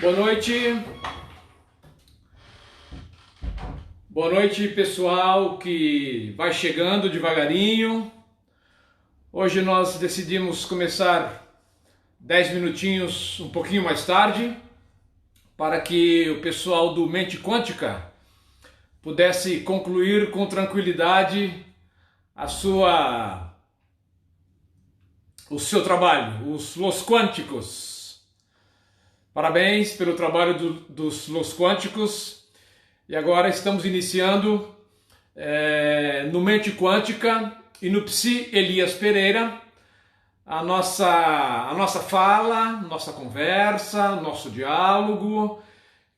Boa noite. Boa noite, pessoal que vai chegando devagarinho. Hoje nós decidimos começar 10 minutinhos um pouquinho mais tarde, para que o pessoal do Mente Quântica pudesse concluir com tranquilidade o seu trabalho, os Quânticos. Parabéns pelo trabalho dos Los Quânticos. E agora estamos iniciando no Mente Quântica e no Psi Elias Pereira a nossa fala, nossa conversa, nosso diálogo,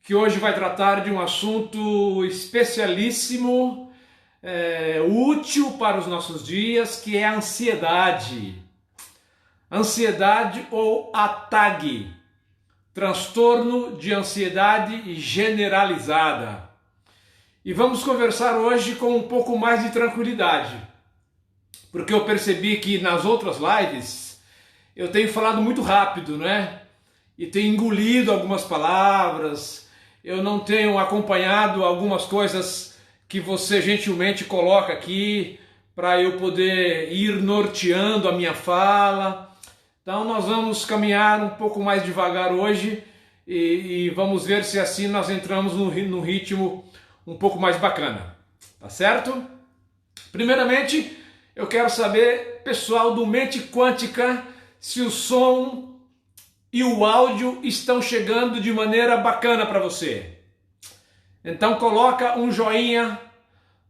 que hoje vai tratar de um assunto especialíssimo, útil para os nossos dias, que é a ansiedade. Ansiedade ou ATAG, transtorno de ansiedade generalizada. E vamos conversar hoje com um pouco mais de tranquilidade, porque eu percebi que nas outras lives eu tenho falado muito rápido, né? E tenho engolido algumas palavras, eu não tenho acompanhado algumas coisas que você gentilmente coloca aqui para eu poder ir norteando a minha fala. Então nós vamos caminhar um pouco mais devagar hoje e vamos ver se assim nós entramos num ritmo um pouco mais bacana, tá certo? Primeiramente, eu quero saber, pessoal do Mente Quântica, se o som e o áudio estão chegando de maneira bacana para você. Então coloca um joinha,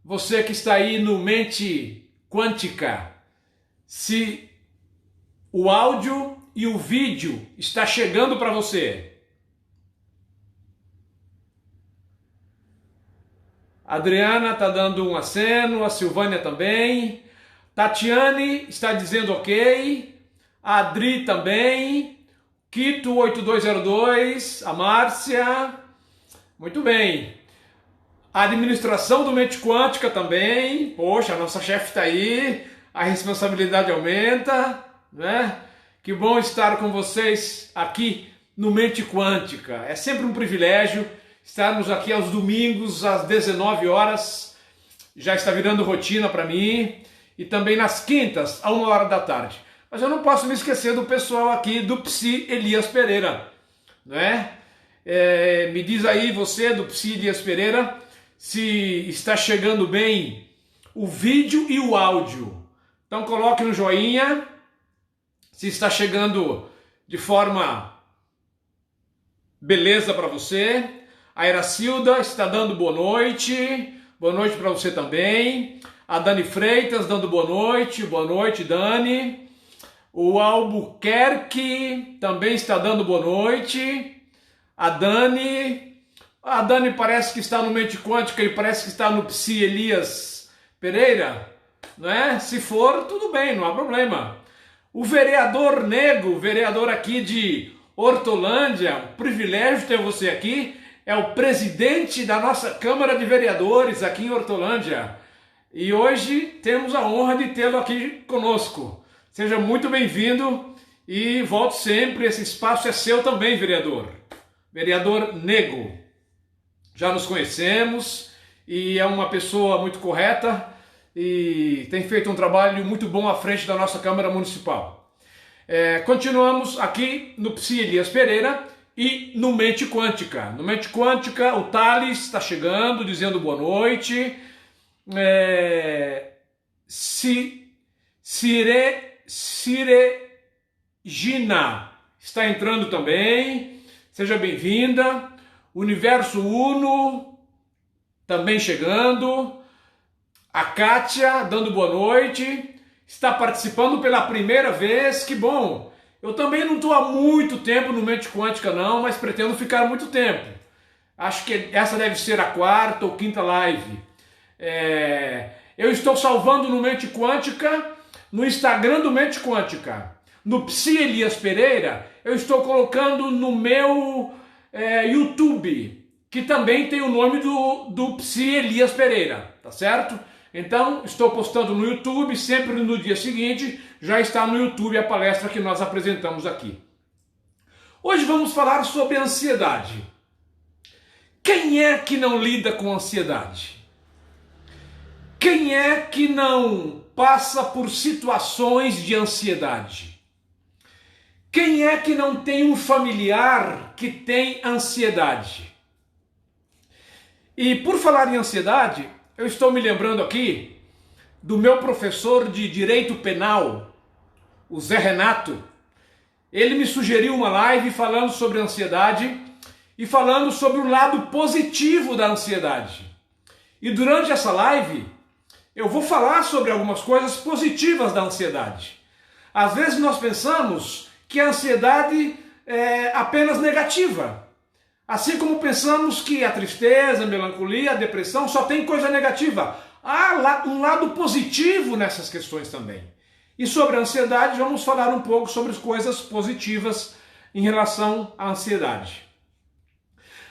você que está aí no Mente Quântica, se o áudio e o vídeo está chegando para você. A Adriana está dando um aceno, a Silvânia também. Tatiane está dizendo ok. A Adri também. Quito 8202. A Márcia. Muito bem. A administração do Mente Quântica também. Poxa, a nossa chefe está aí. A responsabilidade aumenta, né? Que bom estar com vocês aqui no Mente Quântica. É sempre um privilégio estarmos aqui aos domingos às 19 horas. Já está virando rotina para mim. E também nas quintas, a 1h da tarde. Mas eu não posso me esquecer do pessoal aqui do Psi Elias Pereira, né? Me diz aí você do Psi Elias Pereira se está chegando bem o vídeo e o áudio. Então coloque no joinha se está chegando de forma beleza para você. A Iracilda está dando boa noite para você também. A Dani Freitas dando boa noite Dani. O Albuquerque também está dando boa noite. A Dani parece que está no Mente Quântica e parece que está no Psi Elias Pereira, né? Se for, tudo bem, não há problema. O vereador Nego, vereador aqui de Hortolândia, um privilégio ter você aqui, é o presidente da nossa Câmara de Vereadores aqui em Hortolândia. E hoje temos a honra de tê-lo aqui conosco. Seja muito bem-vindo e volte sempre, esse espaço é seu também, vereador. Vereador Nego. Já nos conhecemos e é uma pessoa muito correta e tem feito um trabalho muito bom à frente da nossa Câmara Municipal. Continuamos aqui no Psi Elias Pereira e no Mente Quântica. No Mente Quântica, o Thales está chegando, dizendo boa noite. Gina está entrando também. Seja bem-vinda. Universo Uno também chegando. A Kátia dando boa noite. Está participando pela primeira vez. Que bom! Eu também não estou há muito tempo no Mente Quântica não, mas pretendo ficar muito tempo. Acho que essa deve ser a 4ª ou 5ª live. Eu estou salvando no Mente Quântica, no Instagram do Mente Quântica. No Psi Elias Pereira, eu estou colocando no meu YouTube, que também tem o nome do Psi Elias Pereira, tá certo? Então, estou postando no YouTube, sempre no dia seguinte, já está no YouTube a palestra que nós apresentamos aqui. Hoje vamos falar sobre ansiedade. Quem é que não lida com ansiedade? Quem é que não passa por situações de ansiedade? Quem é que não tem um familiar que tem ansiedade? E por falar em ansiedade, eu estou me lembrando aqui do meu professor de Direito Penal, o Zé Renato. Ele me sugeriu uma live falando sobre ansiedade e falando sobre o lado positivo da ansiedade. E durante essa live, eu vou falar sobre algumas coisas positivas da ansiedade. Às vezes nós pensamos que a ansiedade é apenas negativa. Assim como pensamos que a tristeza, a melancolia, a depressão só tem coisa negativa. Há um lado positivo nessas questões também. E sobre a ansiedade, vamos falar um pouco sobre as coisas positivas em relação à ansiedade.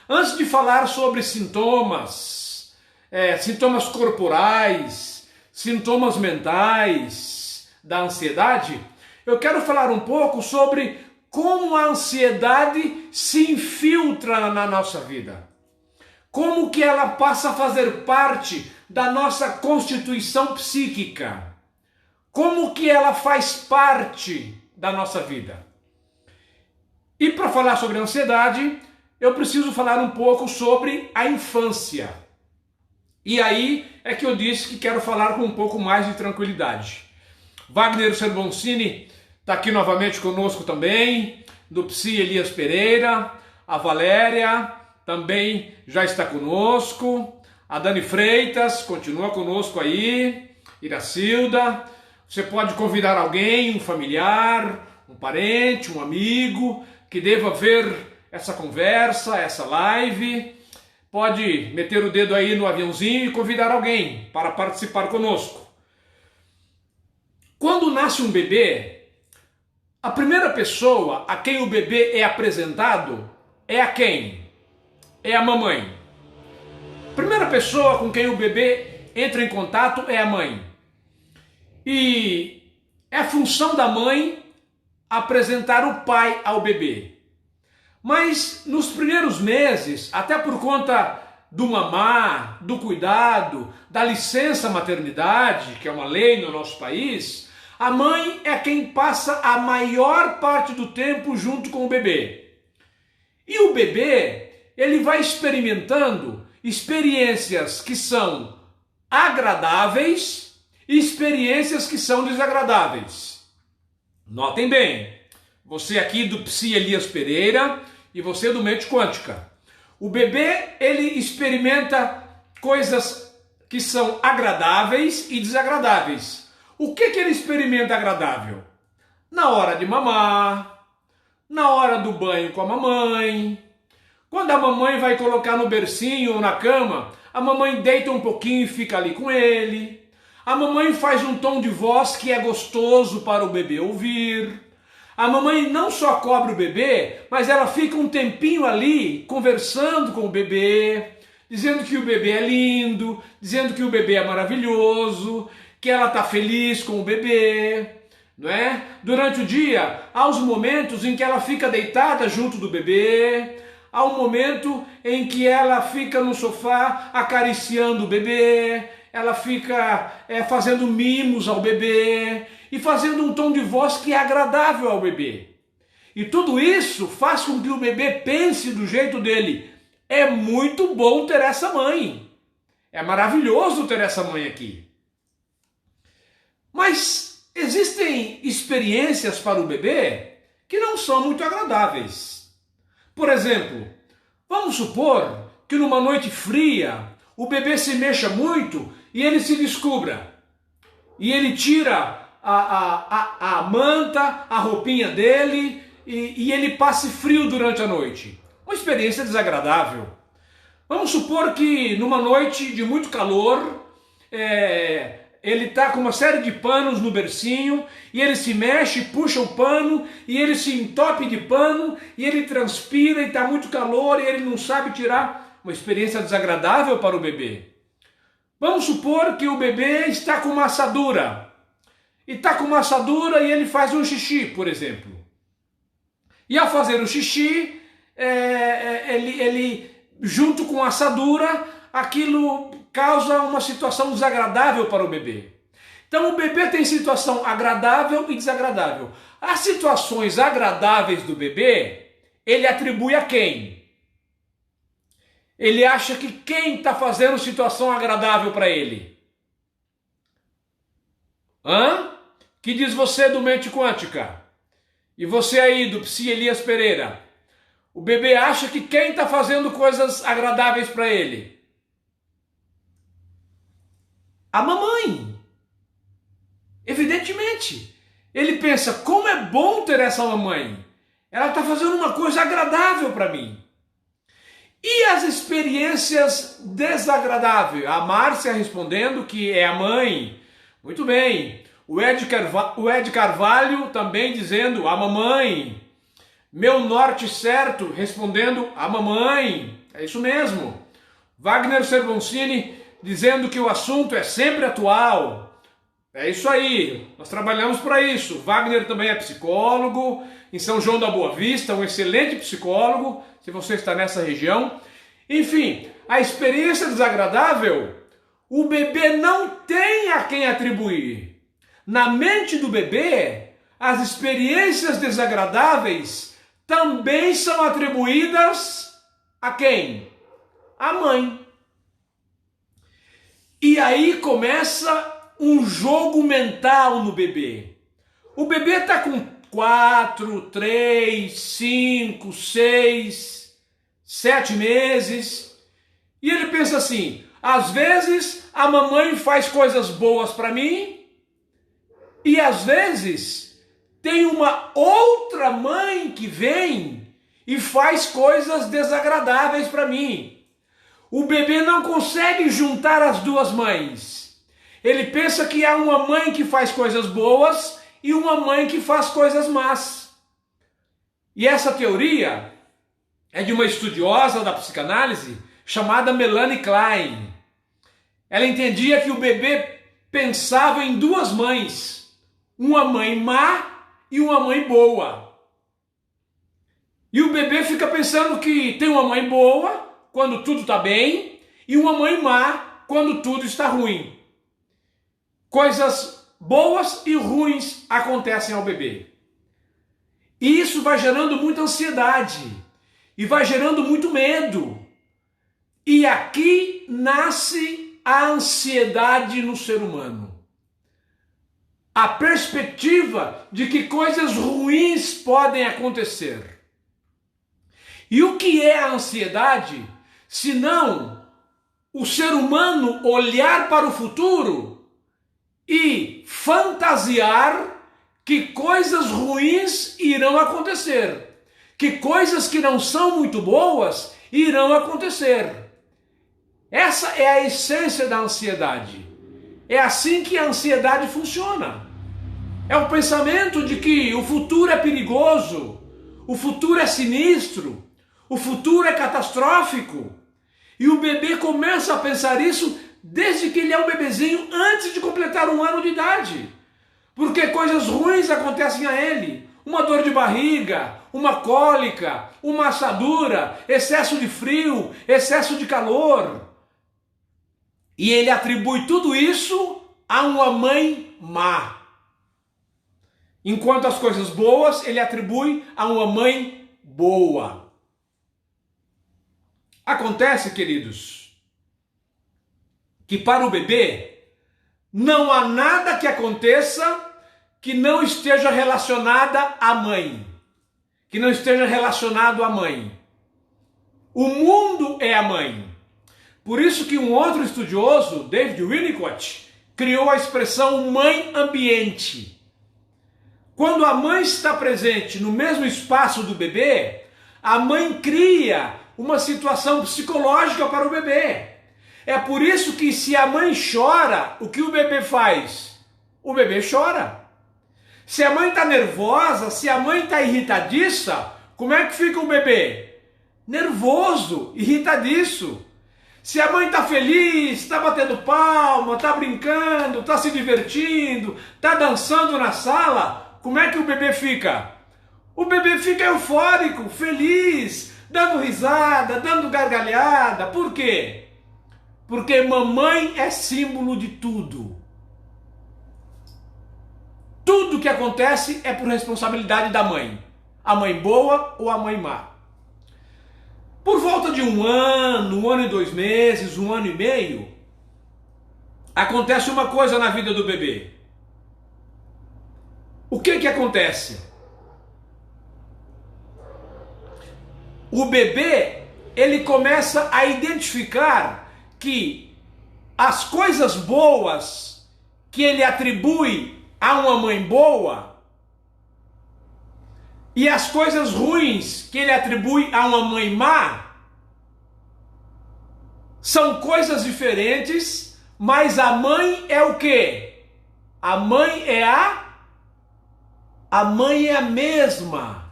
Antes de falar sobre sintomas, sintomas corporais, sintomas mentais da ansiedade, eu quero falar um pouco sobre como a ansiedade se infiltra na nossa vida. Como que ela passa a fazer parte da nossa constituição psíquica. Como que ela faz parte da nossa vida. E para falar sobre a ansiedade, eu preciso falar um pouco sobre a infância. E aí é que eu disse que quero falar com um pouco mais de tranquilidade. Wagner Serboncini está aqui novamente conosco também, do Psi Elias Pereira, a Valéria também já está conosco, a Dani Freitas continua conosco aí, Iracilda. Você pode convidar alguém, um familiar, um parente, um amigo, que deva ver essa conversa, essa live. Pode meter o dedo aí no aviãozinho e convidar alguém para participar conosco. Quando nasce um bebê, a primeira pessoa a quem o bebê é apresentado é a quem? É a mamãe. A primeira pessoa com quem o bebê entra em contato é a mãe. E é a função da mãe apresentar o pai ao bebê. Mas nos primeiros meses, até por conta do mamar, do cuidado, da licença maternidade, que é uma lei no nosso país, a mãe é quem passa a maior parte do tempo junto com o bebê. E o bebê, ele vai experimentando experiências que são agradáveis e experiências que são desagradáveis. Notem bem, você aqui do Psi Elias Pereira e você do Mente Quântica. O bebê, ele experimenta coisas que são agradáveis e desagradáveis. O que ele experimenta agradável? Na hora de mamar, na hora do banho com a mamãe, quando a mamãe vai colocar no bercinho ou na cama, a mamãe deita um pouquinho e fica ali com ele. A mamãe faz um tom de voz que é gostoso para o bebê ouvir. A mamãe não só cobre o bebê, mas ela fica um tempinho ali conversando com o bebê, dizendo que o bebê é lindo, dizendo que o bebê é maravilhoso, que ela está feliz com o bebê, não é? Durante o dia, há os momentos em que ela fica deitada junto do bebê, há um momento em que ela fica no sofá acariciando o bebê, ela fica fazendo mimos ao bebê e fazendo um tom de voz que é agradável ao bebê. E tudo isso faz com que o bebê pense do jeito dele. É muito bom ter essa mãe. É maravilhoso ter essa mãe aqui. Mas existem experiências para o bebê que não são muito agradáveis. Por exemplo, vamos supor que numa noite fria o bebê se mexa muito e ele se descubra. E ele tira a manta, a roupinha dele e ele passe frio durante a noite. Uma experiência desagradável. Vamos supor que numa noite de muito calor, ele está com uma série de panos no bercinho e ele se mexe, puxa o pano e ele se entope de pano e ele transpira e está muito calor e ele não sabe tirar. Uma experiência desagradável para o bebê. Vamos supor que o bebê está com uma assadura. E está com uma assadura e ele faz um xixi, por exemplo. E ao fazer o xixi, ele junto com a assadura, aquilo causa uma situação desagradável para o bebê. Então o bebê tem situação agradável e desagradável. As situações agradáveis do bebê, ele atribui a quem? Ele acha que quem está fazendo situação agradável para ele? Que diz você do Mente Quântica? E você aí do Psi Elias Pereira? O bebê acha que quem está fazendo coisas agradáveis para ele? A mamãe. Evidentemente. Ele pensa, como é bom ter essa mamãe. Ela está fazendo uma coisa agradável para mim. E as experiências desagradáveis? A Márcia respondendo que é a mãe. Muito bem. O Ed Carvalho também dizendo a mamãe. Meu Norte Certo respondendo a mamãe. É isso mesmo. Wagner Servoncini dizendo que o assunto é sempre atual. É isso aí. Nós trabalhamos para isso. Wagner também é psicólogo em São João da Boa Vista, um excelente psicólogo, se você está nessa região. Enfim, a experiência desagradável, o bebê não tem a quem atribuir. Na mente do bebê, as experiências desagradáveis também são atribuídas a quem? A mãe. E aí começa um jogo mental no bebê. O bebê está com 4, 3, 5, 6, 7 meses e ele pensa assim, às vezes a mamãe faz coisas boas para mim e às vezes tem uma outra mãe que vem e faz coisas desagradáveis para mim. O bebê não consegue juntar as duas mães. Ele pensa que há uma mãe que faz coisas boas e uma mãe que faz coisas más. E essa teoria é de uma estudiosa da psicanálise chamada Melanie Klein. Ela entendia que o bebê pensava em duas mães, uma mãe má e uma mãe boa. E o bebê fica pensando que tem uma mãe boa quando tudo está bem e uma mãe má quando tudo está ruim. Coisas boas e ruins acontecem ao bebê. E isso vai gerando muita ansiedade e vai gerando muito medo. E aqui nasce a ansiedade no ser humano. A perspectiva de que coisas ruins podem acontecer. E o que é a ansiedade, se não o ser humano olhar para o futuro e fantasiar que coisas ruins irão acontecer, que coisas que não são muito boas irão acontecer. Essa é a essência da ansiedade. É assim que a ansiedade funciona. É o pensamento de que o futuro é perigoso, o futuro é sinistro, o futuro é catastrófico. E o bebê começa a pensar isso desde que ele é um bebezinho, antes de completar 1 ano de idade. Porque coisas ruins acontecem a ele. Uma dor de barriga, uma cólica, uma assadura, excesso de frio, excesso de calor. E ele atribui tudo isso a uma mãe má. Enquanto as coisas boas, ele atribui a uma mãe boa. Acontece, queridos, que para o bebê não há nada que aconteça que não esteja relacionada à mãe, que não esteja relacionado à mãe. O mundo é a mãe. Por isso que um outro estudioso, David Winnicott, criou a expressão mãe ambiente. Quando a mãe está presente no mesmo espaço do bebê, a mãe cria uma situação psicológica para o bebê. É por isso que se a mãe chora, o que o bebê faz? O bebê chora. Se a mãe está nervosa, se a mãe está irritadiça, como é que fica o bebê? Nervoso, irritadiço. Se a mãe está feliz, está batendo palma, está brincando, está se divertindo, está dançando na sala, como é que o bebê fica? O bebê fica eufórico, feliz, dando risada, dando gargalhada. Por quê? Porque mamãe é símbolo de tudo. Tudo que acontece é por responsabilidade da mãe. A mãe boa ou a mãe má. Por volta de 1 ano e 2 meses, 1 ano e meio, acontece uma coisa na vida do bebê. O que acontece? O bebê, ele começa a identificar que as coisas boas que ele atribui a uma mãe boa e as coisas ruins que ele atribui a uma mãe má são coisas diferentes, mas a mãe é o quê? A mãe é a mesma.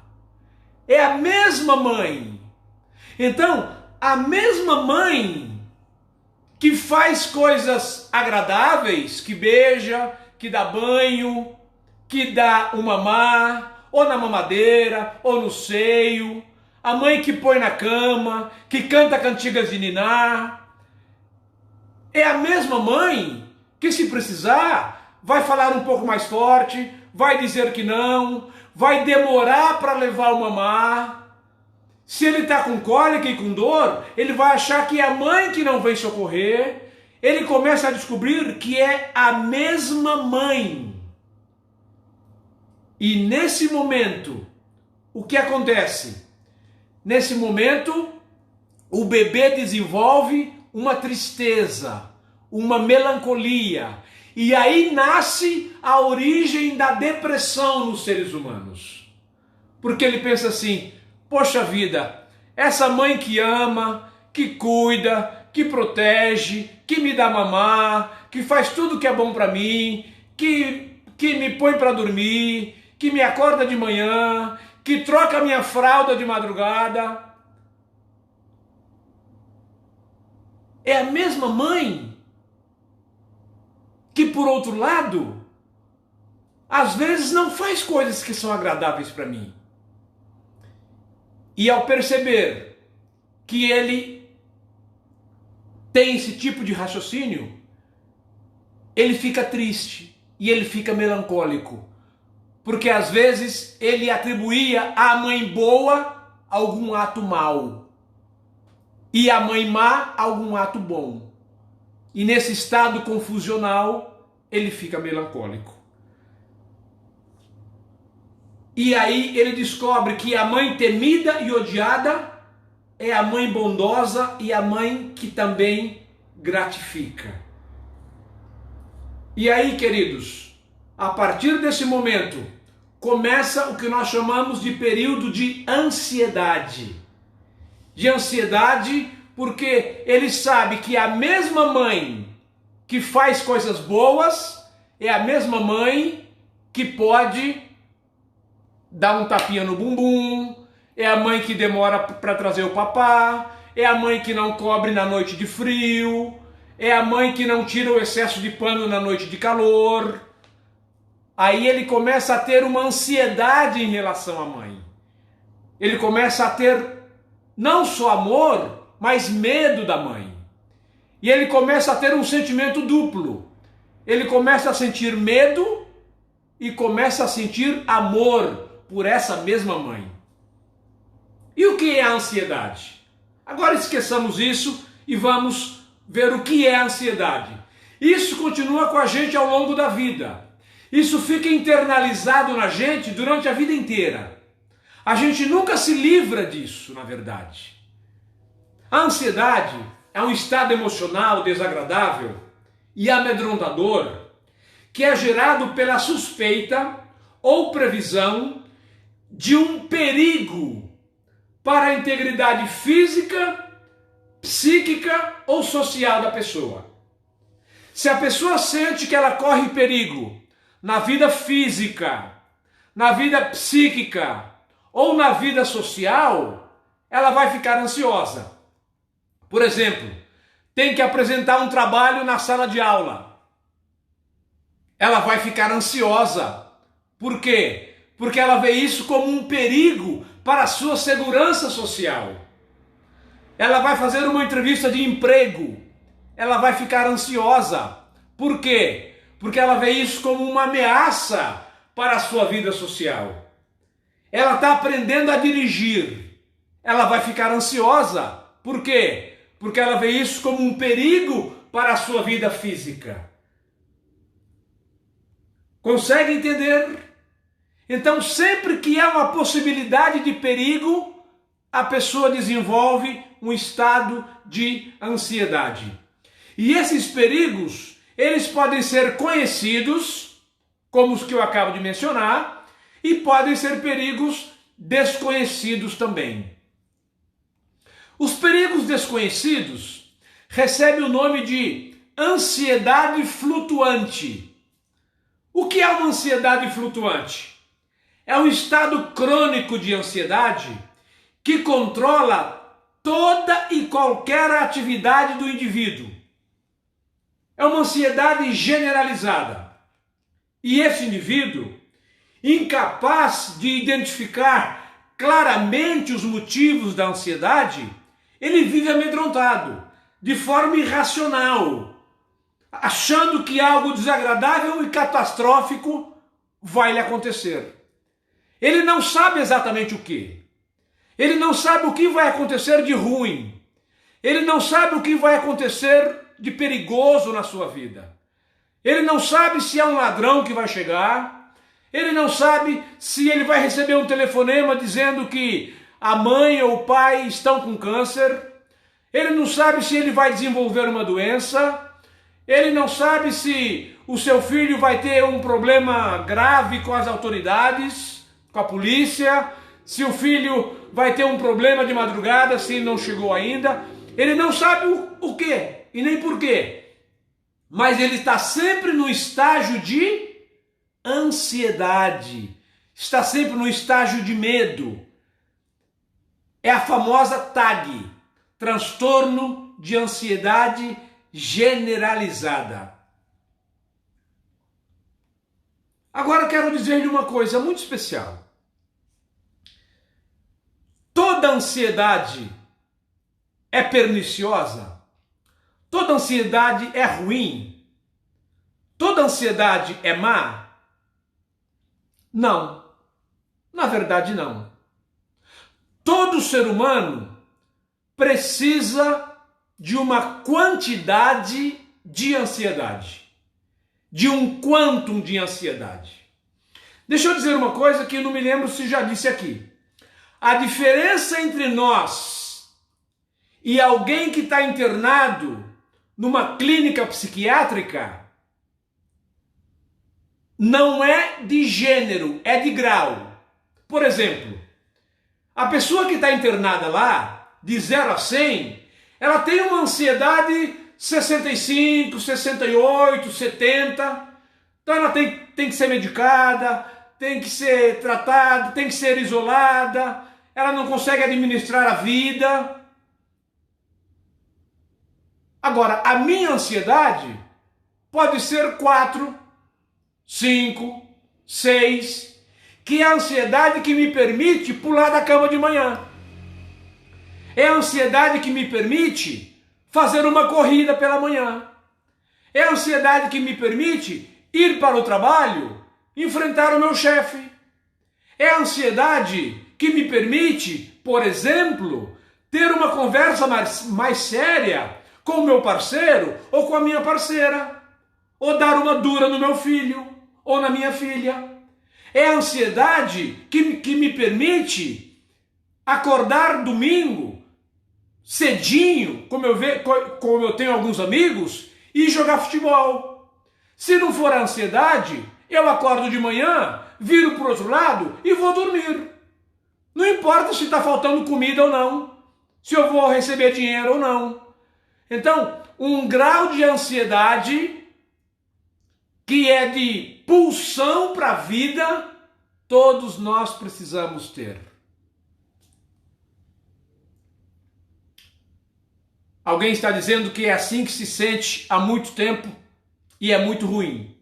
É a mesma mãe. Então, a mesma mãe que faz coisas agradáveis, que beija, que dá banho, que dá o mamar, ou na mamadeira, ou no seio, a mãe que põe na cama, que canta cantigas de niná, é a mesma mãe que, se precisar, vai falar um pouco mais forte, vai dizer que não, vai demorar para levar o mamar. Se ele está com cólica e com dor, ele vai achar que é a mãe que não vem socorrer. Ele começa a descobrir que é a mesma mãe. E nesse momento, o que acontece? Nesse momento, o bebê desenvolve uma tristeza, uma melancolia. E aí nasce a origem da depressão nos seres humanos. Porque ele pensa assim: poxa vida, essa mãe que ama, que cuida, que protege, que me dá mamar, que faz tudo que é bom para mim, que me põe para dormir, que me acorda de manhã, que troca minha fralda de madrugada. É a mesma mãe que, por outro lado, às vezes não faz coisas que são agradáveis para mim. E ao perceber que ele tem esse tipo de raciocínio, ele fica triste e ele fica melancólico. Porque às vezes ele atribuía à mãe boa algum ato mau e à mãe má algum ato bom. E nesse estado confusional, ele fica melancólico. E aí ele descobre que a mãe temida e odiada é a mãe bondosa e a mãe que também gratifica. E aí, queridos, a partir desse momento, começa o que nós chamamos de período de ansiedade. De ansiedade porque ele sabe que a mesma mãe que faz coisas boas é a mesma mãe que pode dar um tapinha no bumbum, é a mãe que demora para trazer o papá, é a mãe que não cobre na noite de frio, é a mãe que não tira o excesso de pano na noite de calor. Aí ele começa a ter uma ansiedade em relação à mãe. Ele começa a ter não só amor, mas medo da mãe. E ele começa a ter um sentimento duplo. Ele começa a sentir medo e começa a sentir amor por essa mesma mãe. E o que é a ansiedade? Agora esqueçamos isso e vamos ver o que é a ansiedade. Isso continua com a gente ao longo da vida. Isso fica internalizado na gente durante a vida inteira. A gente nunca se livra disso, na verdade. A ansiedade é um estado emocional desagradável e amedrontador que é gerado pela suspeita ou previsão de um perigo para a integridade física, psíquica ou social da pessoa. Se a pessoa sente que ela corre perigo na vida física, na vida psíquica ou na vida social, ela vai ficar ansiosa. Por exemplo, tem que apresentar um trabalho na sala de aula. Ela vai ficar ansiosa. Por quê? Porque ela vê isso como um perigo para a sua segurança social. Ela vai fazer uma entrevista de emprego, ela vai ficar ansiosa. Por quê? Porque ela vê isso como uma ameaça para a sua vida social. Ela está aprendendo a dirigir, ela vai ficar ansiosa. Por quê? Porque ela vê isso como um perigo para a sua vida física. Consegue entender? Então, sempre que há uma possibilidade de perigo, a pessoa desenvolve um estado de ansiedade. E esses perigos, eles podem ser conhecidos, como os que eu acabo de mencionar, e podem ser perigos desconhecidos também. Os perigos desconhecidos recebem o nome de ansiedade flutuante. O que é uma ansiedade flutuante? É um estado crônico de ansiedade que controla toda e qualquer atividade do indivíduo. É uma ansiedade generalizada. E esse indivíduo, incapaz de identificar claramente os motivos da ansiedade, ele vive amedrontado, de forma irracional, achando que algo desagradável e catastrófico vai lhe acontecer. Ele não sabe exatamente o que. Ele não sabe o que vai acontecer de ruim. Ele não sabe o que vai acontecer de perigoso na sua vida. Ele não sabe se é um ladrão que vai chegar. Ele não sabe se ele vai receber um telefonema dizendo que a mãe ou o pai estão com câncer. Ele não sabe se ele vai desenvolver uma doença. Ele não sabe se o seu filho vai ter um problema grave com as autoridades, com a polícia, se o filho vai ter um problema de madrugada, se ele não chegou ainda. Ele não sabe o que e nem por quê, mas ele está sempre no estágio de ansiedade, está sempre no estágio de medo. É a famosa TAG, transtorno de ansiedade generalizada. Agora eu quero dizer-lhe uma coisa muito especial. Toda ansiedade é perniciosa? Toda ansiedade é ruim? Toda ansiedade é má? Não. Na verdade, não. Todo ser humano precisa de uma quantidade de ansiedade, de um quantum de ansiedade. Deixa eu dizer uma coisa que eu não me lembro se já disse aqui. A diferença entre nós e alguém que está internado numa clínica psiquiátrica não é de gênero, é de grau. Por exemplo, a pessoa que está internada lá, de 0 a 100, ela tem uma ansiedade 65, 68, 70. Então ela tem que ser medicada, tem que ser tratada, tem que ser isolada. Ela não consegue administrar a vida. Agora, a minha ansiedade pode ser 4, 5, 6, que é a ansiedade que me permite pular da cama de manhã. É a ansiedade que me permite fazer uma corrida pela manhã. É a ansiedade que me permite ir para o trabalho, enfrentar o meu chefe. É a ansiedade que me permite, por exemplo, ter uma conversa mais séria com o meu parceiro ou com a minha parceira, ou dar uma dura no meu filho ou na minha filha. É a ansiedade que me permite acordar domingo cedinho, como eu tenho alguns amigos, e jogar futebol. Se não for a ansiedade, eu acordo de manhã, viro para o outro lado e vou dormir. Não importa se está faltando comida ou não, se eu vou receber dinheiro ou não. Então, um grau de ansiedade que é de pulsão para a vida, todos nós precisamos ter. Alguém está dizendo que é assim que se sente há muito tempo e é muito ruim.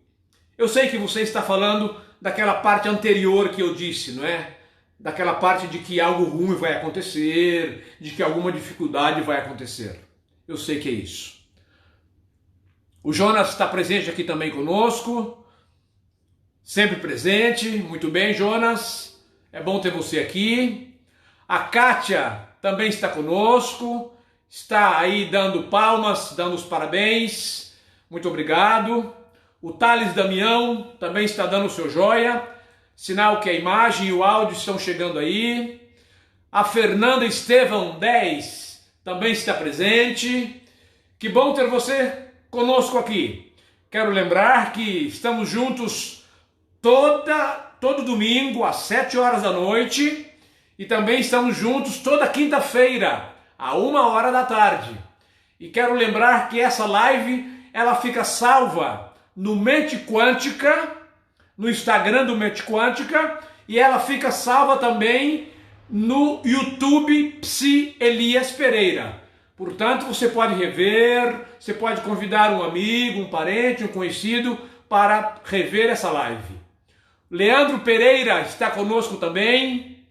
Eu sei que você está falando daquela parte anterior que eu disse, não é? Daquela parte de que algo ruim vai acontecer, de que alguma dificuldade vai acontecer. Eu sei que é isso. O Jonas está presente aqui também conosco, sempre presente. Muito bem, Jonas, é bom ter você aqui. A Kátia também está conosco, está aí dando palmas, dando os parabéns. Muito obrigado. O Thales Damião também está dando o seu joia, sinal que a imagem e o áudio estão chegando aí. A Fernanda Estevão 10 também está presente. Que bom ter você conosco aqui. Quero lembrar que estamos juntos todo domingo às 7 horas da noite e também estamos juntos toda quinta-feira à 1 hora da tarde. E quero lembrar que essa live ela fica salva no Mente Quântica, no Instagram do Mente Quântica, e ela fica salva também no YouTube Psi Elias Pereira. Portanto, você pode rever, você pode convidar um amigo, um parente, um conhecido para rever essa live. Leandro Pereira está conosco também.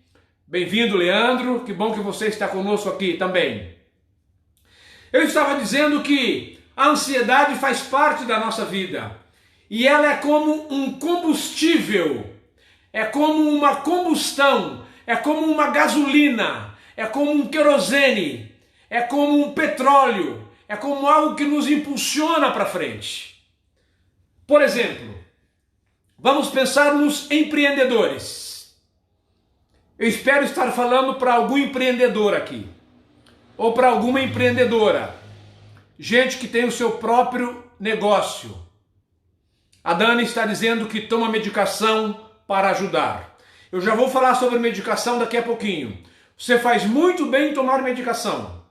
Bem-vindo, Leandro. Que bom que você está conosco aqui também. Eu estava dizendo que a ansiedade faz parte da nossa vida e ela é como um combustível, é como uma combustão, é como uma gasolina, é como um querosene, é como um petróleo, é como algo que nos impulsiona para frente. Por exemplo, vamos pensar nos empreendedores. Eu espero estar falando para algum empreendedor aqui, ou para alguma empreendedora. Gente que tem o seu próprio negócio. A Dani está dizendo que toma medicação para ajudar. Eu já vou falar sobre medicação daqui a pouquinho. Você faz muito bem em tomar medicação.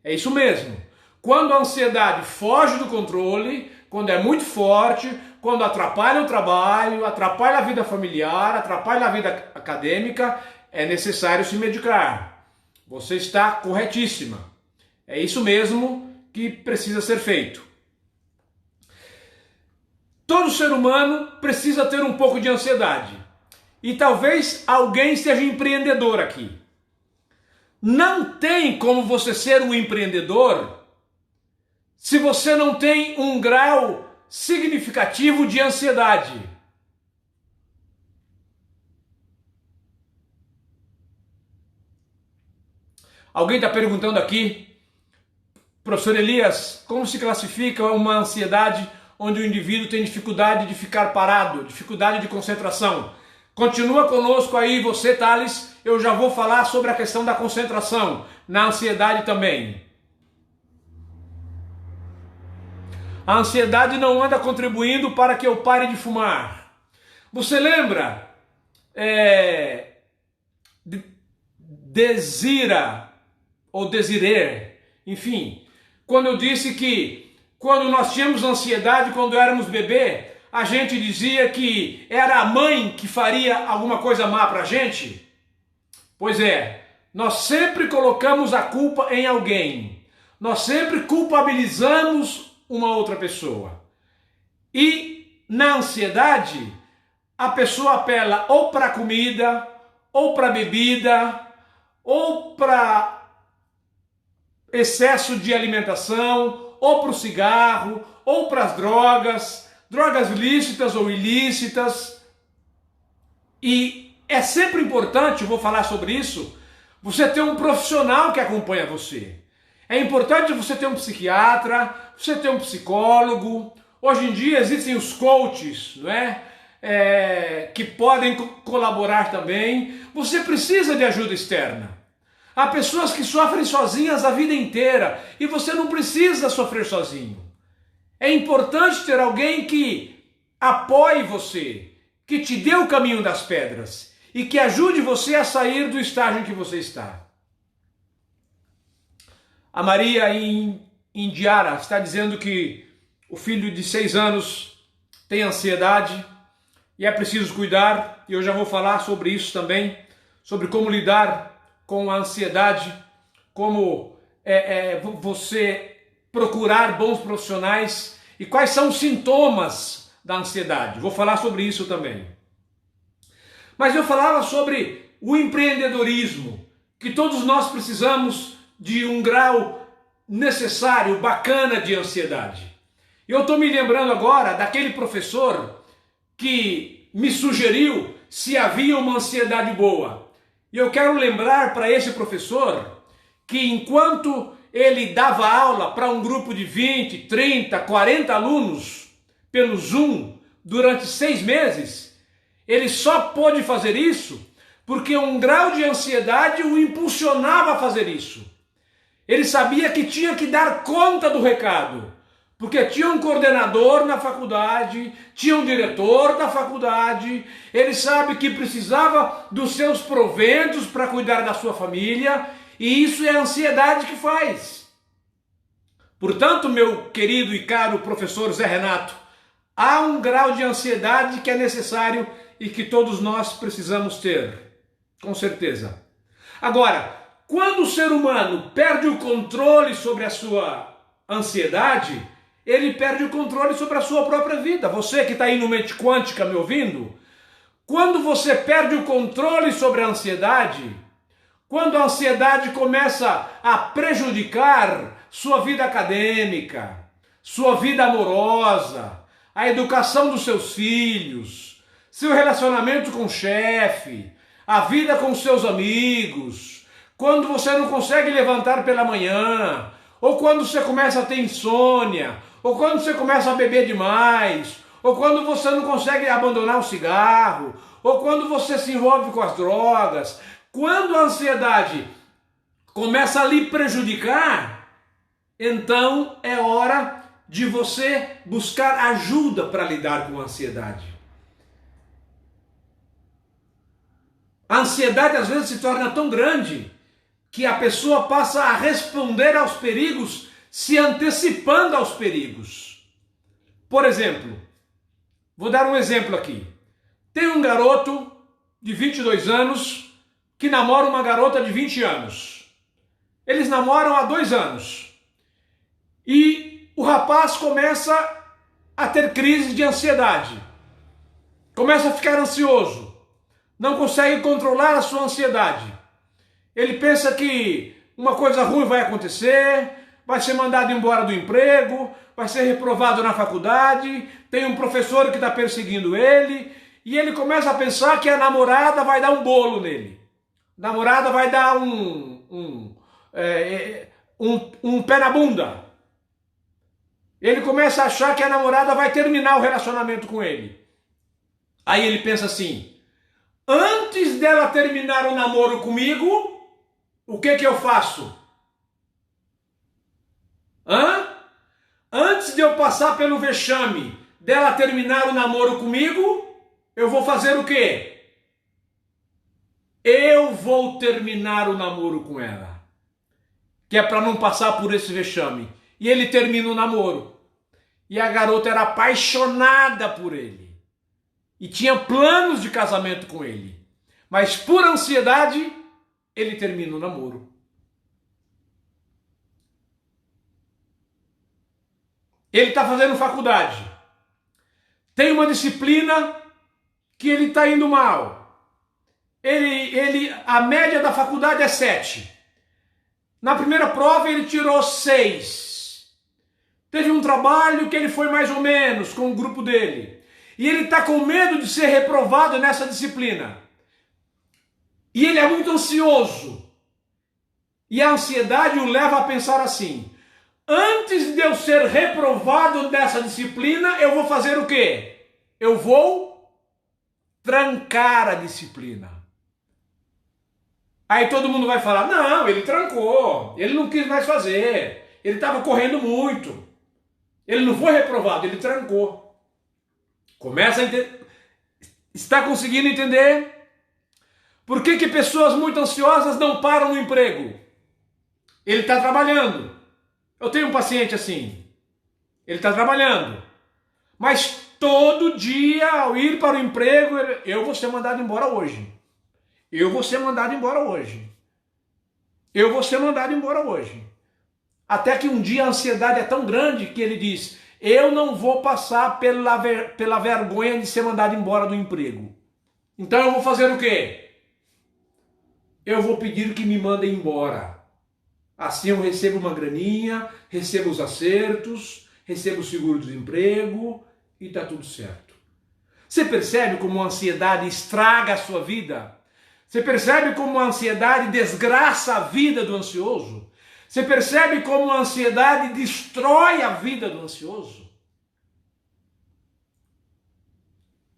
É isso mesmo. Quando a ansiedade foge do controle, quando é muito forte, quando atrapalha o trabalho, atrapalha a vida familiar, atrapalha a vida acadêmica, é necessário se medicar. Você está corretíssima. É isso mesmo que precisa ser feito. Todo ser humano precisa ter um pouco de ansiedade. E talvez alguém seja empreendedor aqui. Não tem como você ser um empreendedor se você não tem um grau significativo de ansiedade. Alguém está perguntando aqui, professor Elias, como se classifica uma ansiedade onde o indivíduo tem dificuldade de ficar parado, dificuldade de concentração? Continua conosco aí você, Thales, eu já vou falar sobre a questão da concentração, na ansiedade também. A ansiedade não anda contribuindo para que eu pare de fumar. Você lembra? Desira, ou Desiree, enfim, quando eu disse que quando nós tínhamos ansiedade, quando éramos bebê, a gente dizia que era a mãe que faria alguma coisa má para a gente? Pois é, nós sempre colocamos a culpa em alguém. Nós sempre culpabilizamos uma outra pessoa. E na ansiedade, a pessoa apela ou para a comida, ou para a bebida, ou para excesso de alimentação, ou para o cigarro, ou para as drogas, drogas lícitas ou ilícitas. E é sempre importante, eu vou falar sobre isso, você ter um profissional que acompanha você. É importante você ter um psiquiatra, você ter um psicólogo. Hoje em dia existem os coaches, não é? Que podem colaborar também. Você precisa de ajuda externa. Há pessoas que sofrem sozinhas a vida inteira e você não precisa sofrer sozinho. É importante ter alguém que apoie você, que te dê o caminho das pedras e que ajude você a sair do estágio em que você está. A Maria em Indiara está dizendo que o filho de 6 anos tem ansiedade e é preciso cuidar, e eu já vou falar sobre isso também, sobre como lidar com a ansiedade, como você procurar bons profissionais e quais são os sintomas da ansiedade. Vou falar sobre isso também. Mas eu falava sobre o empreendedorismo, que todos nós precisamos de um grau necessário, bacana de ansiedade. Eu estou me lembrando agora daquele professor que me sugeriu se havia uma ansiedade boa. E eu quero lembrar para esse professor que enquanto ele dava aula para um grupo de 20, 30, 40 alunos pelo Zoom durante 6 meses, ele só pôde fazer isso porque um grau de ansiedade o impulsionava a fazer isso. Ele sabia que tinha que dar conta do recado, porque tinha um coordenador na faculdade, tinha um diretor da faculdade, ele sabe que precisava dos seus proventos para cuidar da sua família, e isso é a ansiedade que faz. Portanto, meu querido e caro professor Zé Renato, há um grau de ansiedade que é necessário e que todos nós precisamos ter, com certeza. Agora, quando o ser humano perde o controle sobre a sua ansiedade, ele perde o controle sobre a sua própria vida. Você que está aí no Mente Quântica me ouvindo, quando você perde o controle sobre a ansiedade, quando a ansiedade começa a prejudicar sua vida acadêmica, sua vida amorosa, a educação dos seus filhos, seu relacionamento com o chefe, a vida com seus amigos, quando você não consegue levantar pela manhã, ou quando você começa a ter insônia, ou quando você começa a beber demais, ou quando você não consegue abandonar o cigarro, ou quando você se envolve com as drogas, quando a ansiedade começa a lhe prejudicar, então é hora de você buscar ajuda para lidar com a ansiedade. A ansiedade às vezes se torna tão grande que a pessoa passa a responder aos perigos se antecipando aos perigos. Por exemplo, vou dar um exemplo aqui. Tem um garoto de 22 anos que namora uma garota de 20 anos. Eles namoram há 2 anos. E o rapaz começa a ter crise de ansiedade. Começa a ficar ansioso. Não consegue controlar a sua ansiedade. Ele pensa que uma coisa ruim vai acontecer, vai ser mandado embora do emprego, vai ser reprovado na faculdade, tem um professor que está perseguindo ele, e ele começa a pensar que a namorada vai dar um bolo nele. A namorada vai dar um pé na bunda. Ele começa a achar que a namorada vai terminar o relacionamento com ele. Aí ele pensa assim: antes dela terminar o namoro comigo, o que eu faço? Antes de eu passar pelo vexame dela terminar o namoro comigo, eu vou fazer o quê? Eu vou terminar o namoro com ela. Que é para não passar por esse vexame. E ele termina o namoro. E a garota era apaixonada por ele. E tinha planos de casamento com ele. Mas por ansiedade, ele termina o namoro. Ele está fazendo faculdade. Tem uma disciplina que ele está indo mal. A média da faculdade é 7. Na primeira prova ele tirou 6. Teve um trabalho que ele foi mais ou menos com o grupo dele. E ele está com medo de ser reprovado nessa disciplina. E ele é muito ansioso. E a ansiedade o leva a pensar assim: antes de eu ser reprovado nessa disciplina, eu vou fazer o quê? Eu vou trancar a disciplina. Aí todo mundo vai falar: não, ele trancou, ele não quis mais fazer, ele estava correndo muito, ele não foi reprovado, ele trancou. Começa a entender. Está conseguindo entender? Por que pessoas muito ansiosas não param no emprego? Ele está trabalhando. Eu tenho um paciente assim. Ele está trabalhando. Mas todo dia, ao ir para o emprego, eu vou ser mandado embora hoje. Eu vou ser mandado embora hoje. Eu vou ser mandado embora hoje. Até que um dia a ansiedade é tão grande que ele diz: eu não vou passar pela vergonha de ser mandado embora do emprego. Então eu vou fazer o quê? Eu vou pedir que me mandem embora. Assim eu recebo uma graninha, recebo os acertos, recebo o seguro-desemprego e está tudo certo. Você percebe como a ansiedade estraga a sua vida? Você percebe como a ansiedade desgraça a vida do ansioso? Você percebe como a ansiedade destrói a vida do ansioso?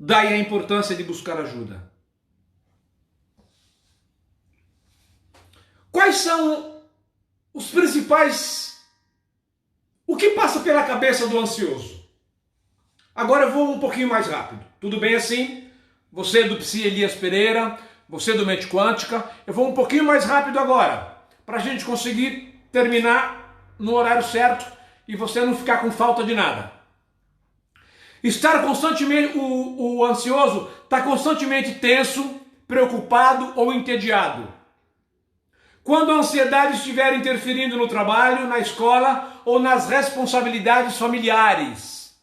Daí a importância de buscar ajuda. Quais são os principais... O que passa pela cabeça do ansioso? Agora eu vou um pouquinho mais rápido. Tudo bem assim? Você do Psi Elias Pereira, você do Mente Quântica. Eu vou um pouquinho mais rápido agora, para a gente conseguir terminar no horário certo e você não ficar com falta de nada. Estar constantemente, o ansioso está constantemente tenso, preocupado ou entediado. Quando a ansiedade estiver interferindo no trabalho, na escola ou nas responsabilidades familiares.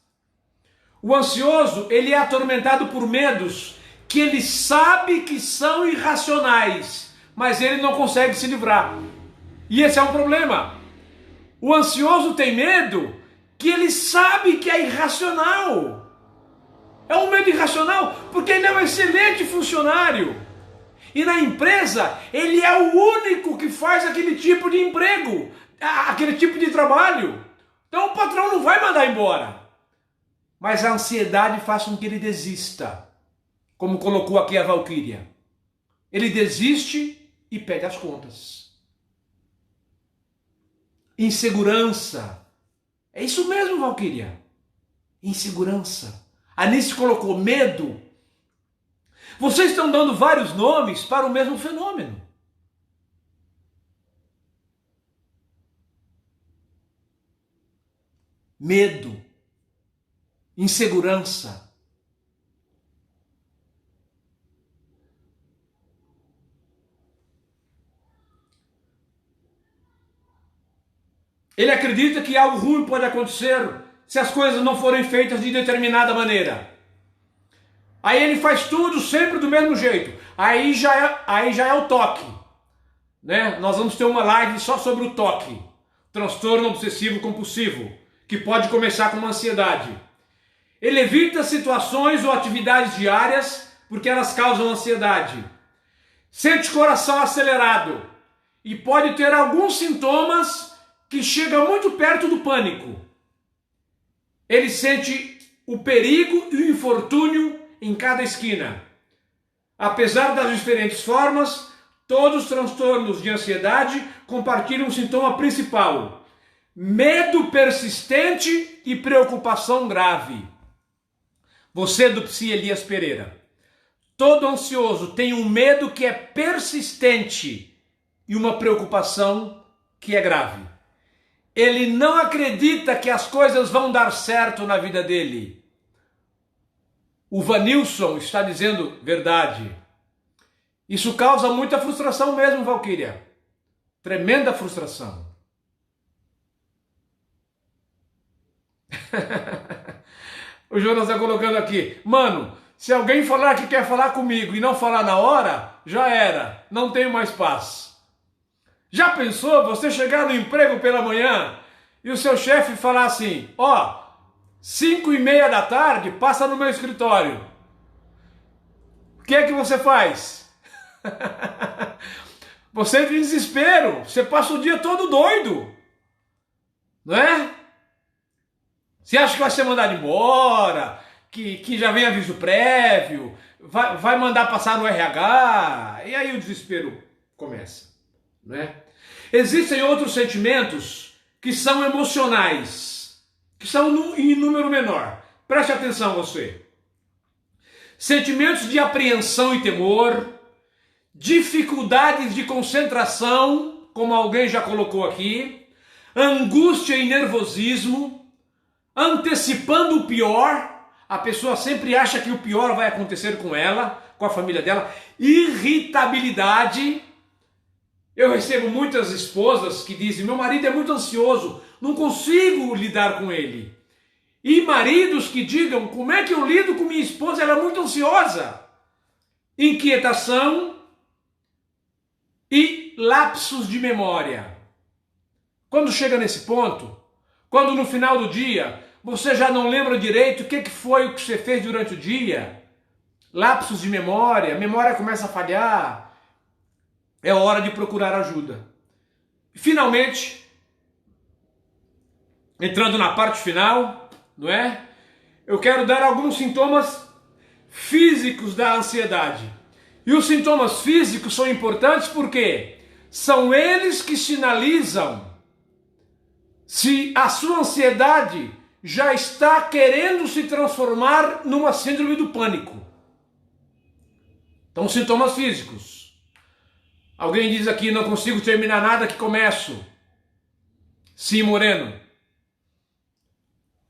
O ansioso, ele é atormentado por medos que ele sabe que são irracionais, mas ele não consegue se livrar. E esse é um problema. O ansioso tem medo que ele sabe que é irracional. É um medo irracional porque ele é um excelente funcionário. E na empresa, ele é o único que faz aquele tipo de emprego, aquele tipo de trabalho. Então o patrão não vai mandar embora. Mas a ansiedade faz com que ele desista. Como colocou aqui a Valquíria. Ele desiste e pede as contas. Insegurança. É isso mesmo, Valquíria. Insegurança. A Anice colocou medo. Vocês estão dando vários nomes para o mesmo fenômeno. Medo. Insegurança. Ele acredita que algo ruim pode acontecer se as coisas não forem feitas de determinada maneira. Aí ele faz tudo sempre do mesmo jeito. Aí já é o toque. Né? Nós vamos ter uma live só sobre o toque. Transtorno obsessivo compulsivo. Que pode começar com uma ansiedade. Ele evita situações ou atividades diárias porque elas causam ansiedade. Sente coração acelerado. E pode ter alguns sintomas que chegam muito perto do pânico. Ele sente o perigo e o infortúnio em cada esquina. Apesar das diferentes formas, todos os transtornos de ansiedade compartilham um sintoma principal: medo persistente e preocupação grave. Você do Psi Elias Pereira. Todo ansioso tem um medo que é persistente e uma preocupação que é grave. Ele não acredita que as coisas vão dar certo na vida dele. O Vanilson está dizendo verdade. Isso causa muita frustração mesmo, Valquíria. Tremenda frustração. O Jonas está colocando aqui. Mano, se alguém falar que quer falar comigo e não falar na hora, já era. Não tenho mais paz. Já pensou você chegar no emprego pela manhã e o seu chefe falar assim: ó, 5:30 da tarde, passa no meu escritório. O que é que você faz? Você entra em desespero. Você passa o dia todo doido. Não é? Você acha que vai ser mandado embora, que já vem aviso prévio, vai mandar passar no RH, e aí o desespero começa. Não é? Existem outros sentimentos que são emocionais, que são em número menor. Preste atenção você. Sentimentos de apreensão e temor, dificuldades de concentração, como alguém já colocou aqui, angústia e nervosismo, antecipando o pior, a pessoa sempre acha que o pior vai acontecer com ela, com a família dela, irritabilidade. Eu recebo muitas esposas que dizem: meu marido é muito ansioso, não consigo lidar com ele. E maridos que digam: como é que eu lido com minha esposa, ela é muito ansiosa. inquietação e lapsos de memória. Quando chega nesse ponto, quando no final do dia você já não lembra direito o que foi o que você fez durante o dia, lapsos de memória, a memória começa a falhar, é hora de procurar ajuda. Finalmente, entrando na parte final, não é? Eu quero dar alguns sintomas físicos da ansiedade. E os sintomas físicos são importantes porque são eles que sinalizam se a sua ansiedade já está querendo se transformar numa síndrome do pânico. Então, sintomas físicos. Alguém diz aqui, não consigo terminar nada que começo. Sim, Moreno.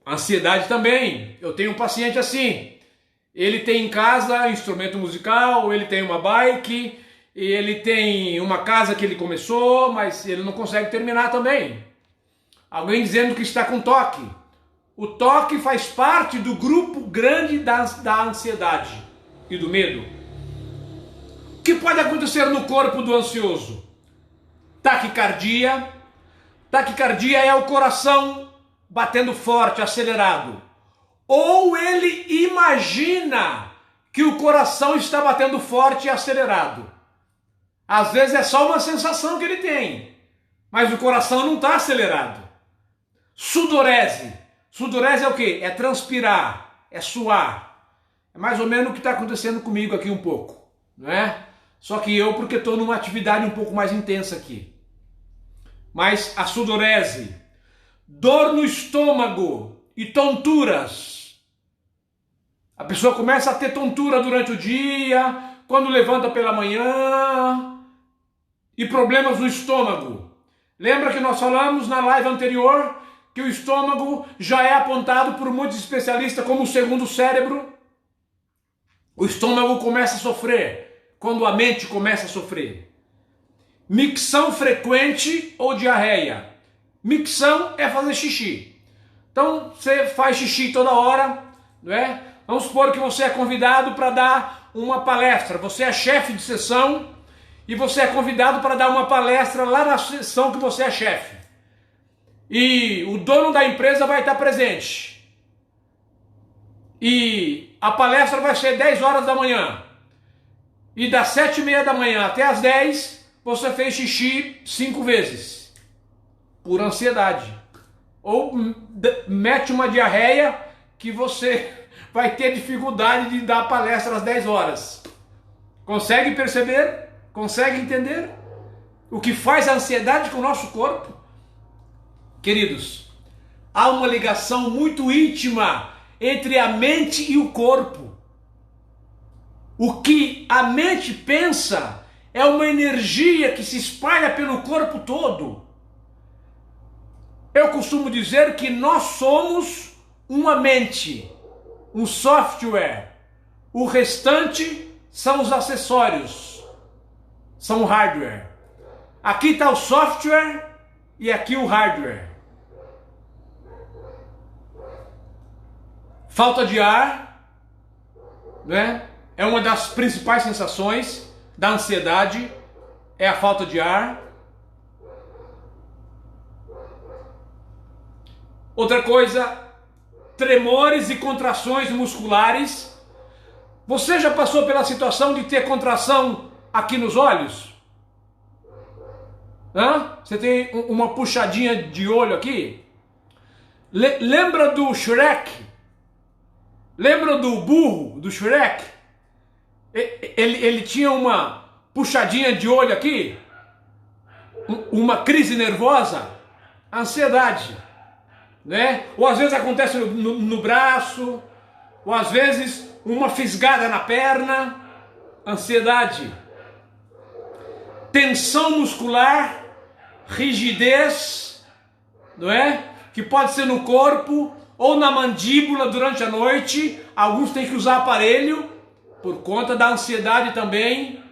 Ansiedade também. Eu tenho um paciente assim. Ele tem em casa instrumento musical, ele tem uma bike, ele tem uma casa que ele começou, mas ele não consegue terminar também. Alguém dizendo que está com toque. O toque faz parte do grupo grande da ansiedade e do medo. O que pode acontecer no corpo do ansioso? Taquicardia. Taquicardia é o coração batendo forte, acelerado. Ou ele imagina que o coração está batendo forte e acelerado. Às vezes é só uma sensação que ele tem, mas o coração não está acelerado. Sudorese. Sudorese é o quê? É transpirar, é suar. É mais ou menos o que está acontecendo comigo aqui um pouco, não é? Só que eu porque estou numa atividade um pouco mais intensa aqui. Mas a sudorese, dor no estômago e tonturas. A pessoa começa a ter tontura durante o dia, quando levanta pela manhã, e problemas no estômago. Lembra que nós falamos na live anterior que o estômago já é apontado por muitos especialistas como o segundo cérebro? O estômago começa a sofrer quando a mente começa a sofrer. Micção frequente ou diarreia. Micção é fazer xixi. Então você faz xixi toda hora, não é? Vamos supor que você é convidado para dar uma palestra. Você é chefe de sessão e você é convidado para dar uma palestra lá na sessão que você é chefe. E o dono da empresa vai estar presente. E a palestra vai ser 10 horas da manhã. E das 7h30 da manhã até as 10, você fez xixi 5 vezes. Por ansiedade. Ou mete uma diarreia que você vai ter dificuldade de dar a palestra às 10 horas. Consegue perceber? Consegue entender? O que faz a ansiedade com o nosso corpo? Queridos, há uma ligação muito íntima entre a mente e o corpo. O que a mente pensa é uma energia que se espalha pelo corpo todo. Eu costumo dizer que nós somos uma mente, um software. O restante são os acessórios, são o hardware. Aqui está o software e aqui o hardware. Falta de ar, né? É uma das principais sensações da ansiedade, é a falta de ar. Outra coisa, tremores e contrações musculares. Você já passou pela situação de ter contração aqui nos olhos? Você tem uma puxadinha de olho aqui? Lembra do Shrek? Lembra do burro do Shrek? Ele tinha uma puxadinha de olho aqui? Uma crise nervosa? Ansiedade, né? Ou às vezes acontece no braço, ou às vezes uma fisgada na perna. Ansiedade. Tensão muscular, rigidez, não é? Que pode ser no corpo ou na mandíbula durante a noite. Alguns têm que usar aparelho por conta da ansiedade também.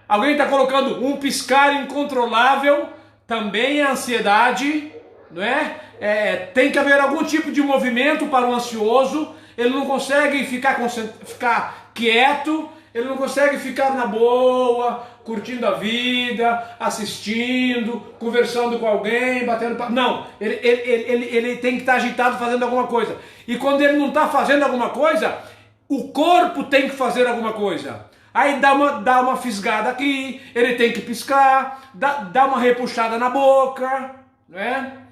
Alguém está colocando um piscar incontrolável, também é ansiedade, não é? Tem que haver algum tipo de movimento para o ansioso. Ele não consegue ficar quieto, Ele não consegue ficar na boa, curtindo a vida, assistindo, conversando com alguém, batendo papo. Não, ele tem que estar agitado fazendo alguma coisa. E quando ele não está fazendo alguma coisa, o corpo tem que fazer alguma coisa. Aí dá uma fisgada aqui, ele tem que piscar, dá uma repuxada na boca, né?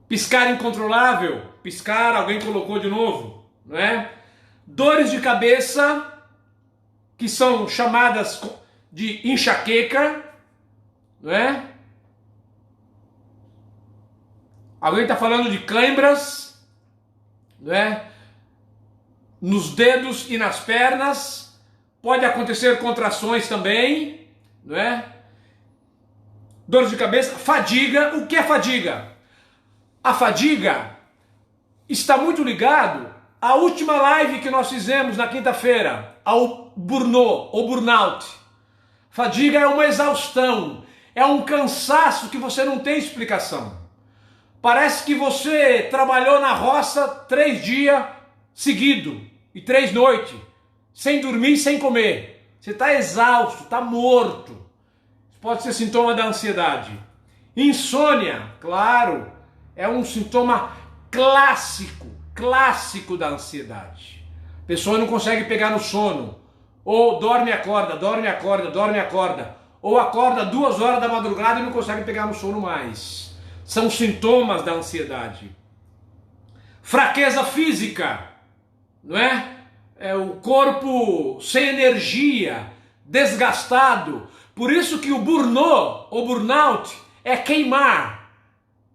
Piscar incontrolável, piscar, alguém colocou de novo, né? Dores de cabeça, que são chamadas de enxaqueca, não é? Alguém está falando de cãibras, não é? Nos dedos e nas pernas, pode acontecer contrações também, não é? Dores de cabeça, fadiga. O que é fadiga? A fadiga está muito ligado à última live que nós fizemos na quinta-feira, ao burnout ou burnout. Fadiga é uma exaustão, é um cansaço que você não tem explicação. Parece que você trabalhou na roça 3 dias seguidos e 3 noites, sem dormir, sem comer. Você está exausto, está morto. Pode ser sintoma da ansiedade. Insônia, claro, é um sintoma clássico da ansiedade. A pessoa não consegue pegar no sono. Ou dorme e acorda, dorme e acorda, dorme e acorda. Ou acorda 2 horas da madrugada e não consegue pegar no sono mais. São sintomas da ansiedade. Fraqueza física, não é? É o corpo sem energia, desgastado. Por isso que o burnout ou burnout é queimar.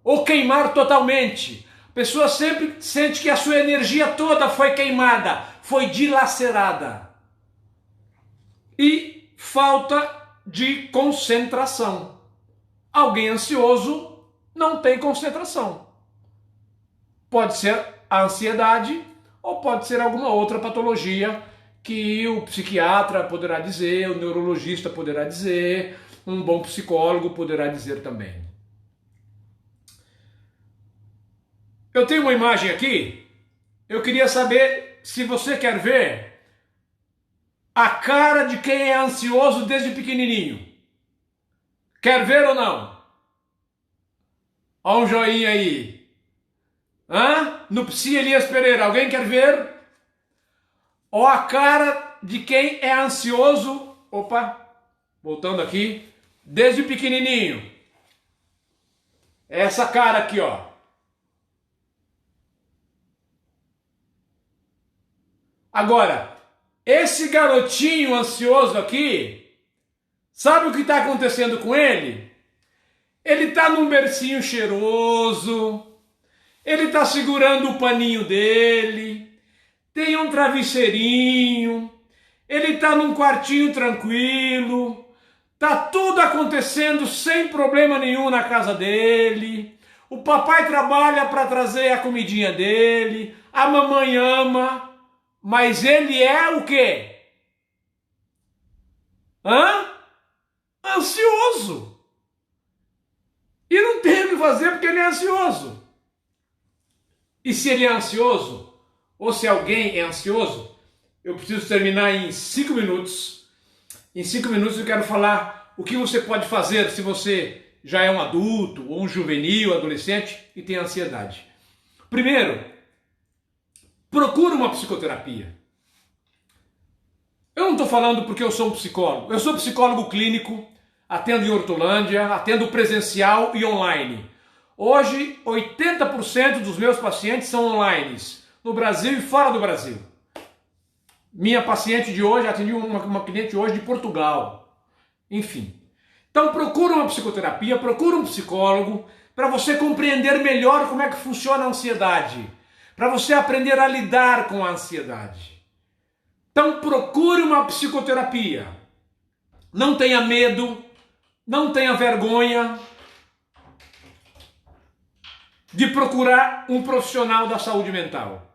Ou queimar totalmente. A pessoa sempre sente que a sua energia toda foi queimada, foi dilacerada. E falta de concentração. Alguém ansioso não tem concentração. Pode ser a ansiedade ou pode ser alguma outra patologia que o psiquiatra poderá dizer, o neurologista poderá dizer, um bom psicólogo poderá dizer também. Eu tenho uma imagem aqui, eu queria saber se você quer ver a cara de quem é ansioso desde pequenininho. Quer ver ou não? Olha um joinha aí. No Psi Elias Pereira, alguém quer ver? Ó a cara de quem é ansioso, voltando aqui, desde pequenininho. Essa cara aqui, ó. Agora, esse garotinho ansioso aqui, sabe o que está acontecendo com ele? Ele está num bercinho cheiroso, ele está segurando o paninho dele, tem um travesseirinho, ele está num quartinho tranquilo, tá tudo acontecendo sem problema nenhum na casa dele, o papai trabalha para trazer a comidinha dele, a mamãe ama, mas ele é o quê? Ansioso. E não tem o que fazer porque ele é ansioso. E se ele é ansioso, ou se alguém é ansioso, eu preciso terminar em 5 minutos. Em 5 minutos eu quero falar o que você pode fazer se você já é um adulto, ou um juvenil, adolescente e tem ansiedade. Primeiro, procura uma psicoterapia. Eu não estou falando porque eu sou um psicólogo. Eu sou psicólogo clínico, atendo em Hortolândia, atendo presencial e online. Hoje, 80% dos meus pacientes são online, no Brasil e fora do Brasil. Minha paciente de hoje, atendi uma cliente hoje de Portugal. Enfim. Então procura uma psicoterapia, procura um psicólogo, para você compreender melhor como é que funciona a ansiedade. Para você aprender a lidar com a ansiedade. Então procure uma psicoterapia. Não tenha medo, não tenha vergonha de procurar um profissional da saúde mental.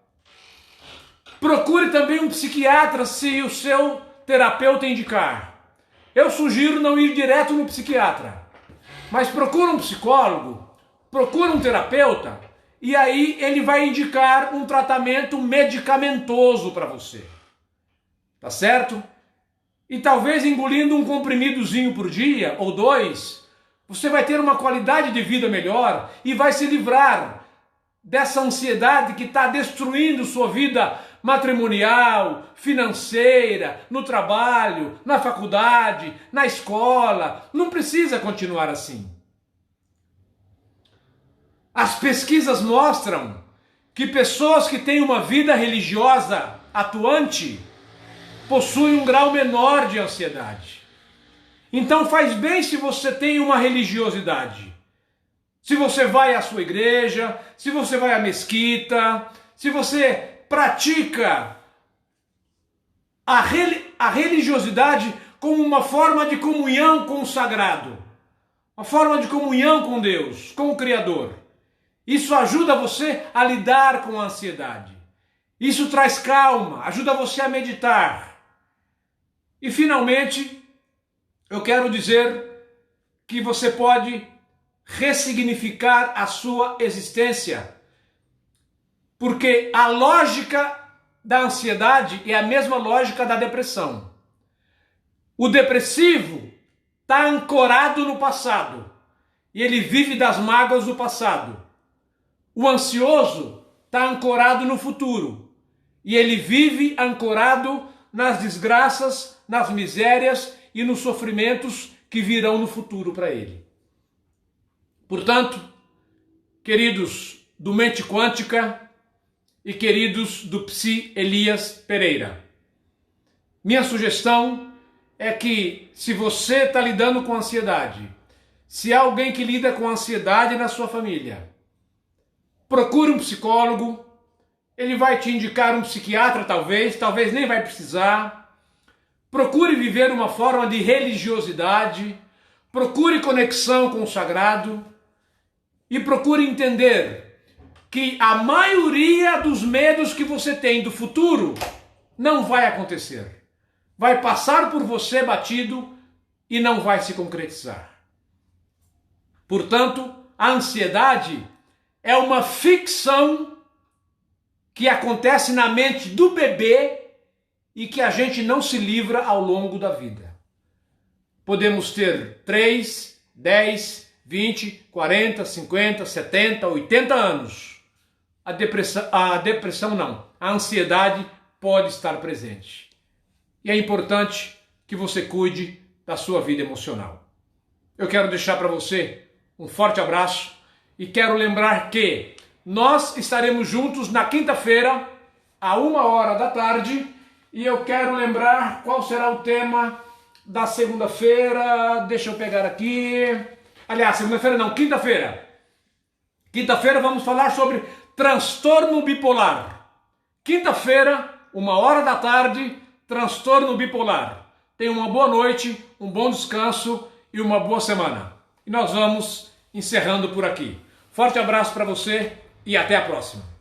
Procure também um psiquiatra se o seu terapeuta indicar. Eu sugiro não ir direto no psiquiatra, mas procure um psicólogo, procure um terapeuta, e aí ele vai indicar um tratamento medicamentoso para você. tá certo? E talvez engolindo um comprimidozinho por dia ou dois, você vai ter uma qualidade de vida melhor e vai se livrar dessa ansiedade que está destruindo sua vida matrimonial, financeira, no trabalho, na faculdade, na escola. Não precisa continuar assim. As pesquisas mostram que pessoas que têm uma vida religiosa atuante possuem um grau menor de ansiedade. Então faz bem se você tem uma religiosidade. Se você vai à sua igreja, se você vai à mesquita, se você pratica a religiosidade como uma forma de comunhão com o sagrado, uma forma de comunhão com Deus, com o Criador. Isso ajuda você a lidar com a ansiedade. Isso traz calma, ajuda você a meditar. E finalmente, eu quero dizer que você pode ressignificar a sua existência. Porque a lógica da ansiedade é a mesma lógica da depressão. O depressivo está ancorado no passado e ele vive das mágoas do passado. O ansioso está ancorado no futuro e ele vive ancorado nas desgraças, nas misérias e nos sofrimentos que virão no futuro para ele. Portanto, queridos do Mente Quântica e queridos do Psi Elias Pereira, minha sugestão é que, se você está lidando com ansiedade, se há alguém que lida com ansiedade na sua família, procure um psicólogo, ele vai te indicar um psiquiatra talvez nem vai precisar. Procure viver uma forma de religiosidade, procure conexão com o sagrado e procure entender que a maioria dos medos que você tem do futuro não vai acontecer. Vai passar por você batido e não vai se concretizar. Portanto, a ansiedade é uma ficção que acontece na mente do bebê e que a gente não se livra ao longo da vida. Podemos ter 3, 10, 20, 40, 50, 70, 80 anos. A depressão não. A ansiedade pode estar presente. E é importante que você cuide da sua vida emocional. Eu quero deixar para você um forte abraço e quero lembrar que nós estaremos juntos na quinta-feira, à 13h, e eu quero lembrar qual será o tema da segunda-feira. Deixa eu pegar aqui. Aliás, segunda-feira não, quinta-feira. Quinta-feira vamos falar sobre transtorno bipolar. Quinta-feira, 13h, transtorno bipolar. Tenha uma boa noite, um bom descanso e uma boa semana. E nós vamos encerrando por aqui. Forte abraço para você e até a próxima.